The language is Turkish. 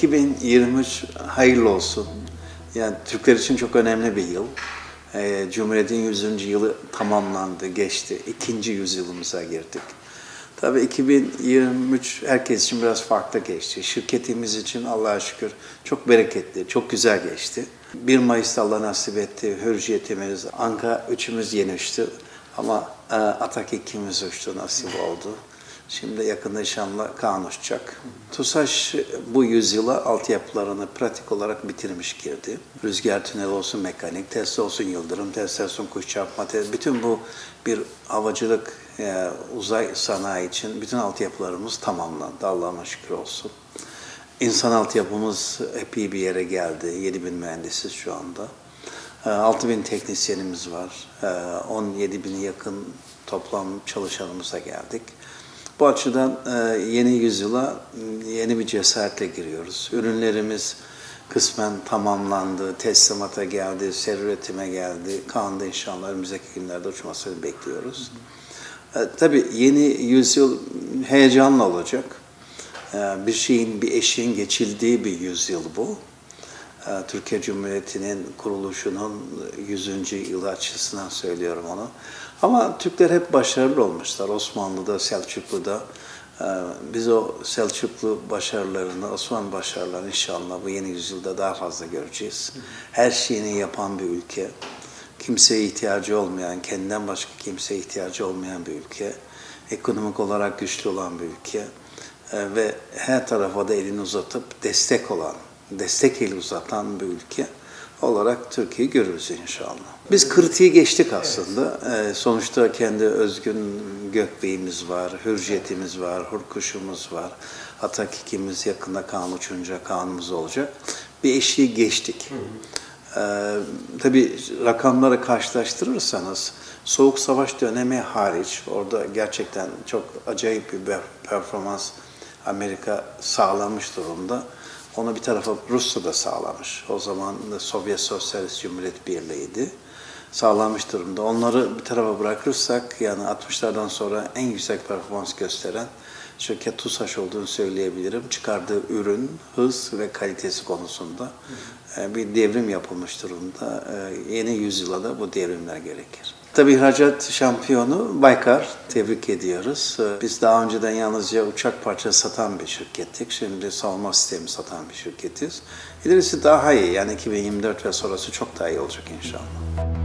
2023 hayırlı olsun. Yani Türkler için çok önemli bir yıl. Cumhuriyet'in 100. yılı tamamlandı, geçti. 2. yüzyılımıza girdik. Tabii 2023 herkes için biraz farklı geçti. Şirketimiz için Allah'a şükür çok bereketli, çok güzel geçti. 1 Mayıs'ta Allah nasip etti, Hürriyetimiz, Anka üçümüz yeni uçtu. Ama Atak ikimiz uçtu, nasip oldu. Şimdi yakında inşallah Kaan uçacak. TUSAŞ bu yüzyıla altyapılarını pratik olarak bitirmiş girdi. Rüzgar tüneli olsun mekanik, test olsun yıldırım, test olsun kuş çarpma, bütün bu bir havacılık, uzay sanayi için bütün altyapılarımız tamamlandı. Allah'a şükür olsun. İnsan altyapımız epey bir yere geldi. 7.000 mühendisiz şu anda. 6.000 teknisyenimiz var. 17.000'e yakın toplam çalışanımıza geldik. Bu açıdan yeni yüzyıla yeni bir cesaretle giriyoruz. Ürünlerimiz kısmen tamamlandı, teslimata geldi, seri üretime geldi. Kaan'da inşallah önümüzdeki günlerde uçmasını bekliyoruz. Tabii yeni yüzyıl heyecanlı olacak. Bir eşiğin geçildiği bir yüzyıl bu. Türkiye Cumhuriyeti'nin kuruluşunun 100. yılı açısından söylüyorum onu. Ama Türkler hep başarılı olmuşlar. Osmanlı'da, Selçuklu'da. Biz o Selçuklu başarılarını, Osmanlı başarılarını inşallah bu yeni yüzyılda daha fazla göreceğiz. Her şeyini yapan bir ülke. Kimseye ihtiyacı olmayan, kendinden başka kimseye ihtiyacı olmayan bir ülke. Ekonomik olarak güçlü olan bir ülke. Ve her tarafa da elini uzatıp destek eli uzatan bir ülke olarak Türkiye'yi görürüz inşallah. Biz kritiği geçtik aslında. Sonuçta kendi özgün gökbeyimiz var, Hürriyetimiz var, Hurkuşumuz var. Atak ikimiz yakında Kaan uçunca Kaan'ımız olacak. Bir eşiği geçtik. Tabii rakamları karşılaştırırsanız Soğuk Savaş dönemi hariç orada gerçekten çok acayip bir performans Amerika sağlamış durumda. Onu bir tarafa Rusya da sağlamış. O zaman da Sovyet Sosyalist Cumhuriyet Birliği'ydi. Sağlamış durumda. Onları bir tarafa bırakırsak yani 60'lardan sonra en yüksek performans gösteren şirket TUSAŞ olduğunu söyleyebilirim. Çıkardığı ürün, hız ve kalitesi konusunda bir devrim yapılmış durumda. Yeni yüzyıla da bu devrimler gerekir. Tabii ihracat şampiyonu Baykar, tebrik ediyoruz. Biz daha önceden yalnızca uçak parçası satan bir şirkettik. Şimdi savunma sistemi satan bir şirketiz. İlerisi daha iyi, yani 2024 ve sonrası çok daha iyi olacak inşallah.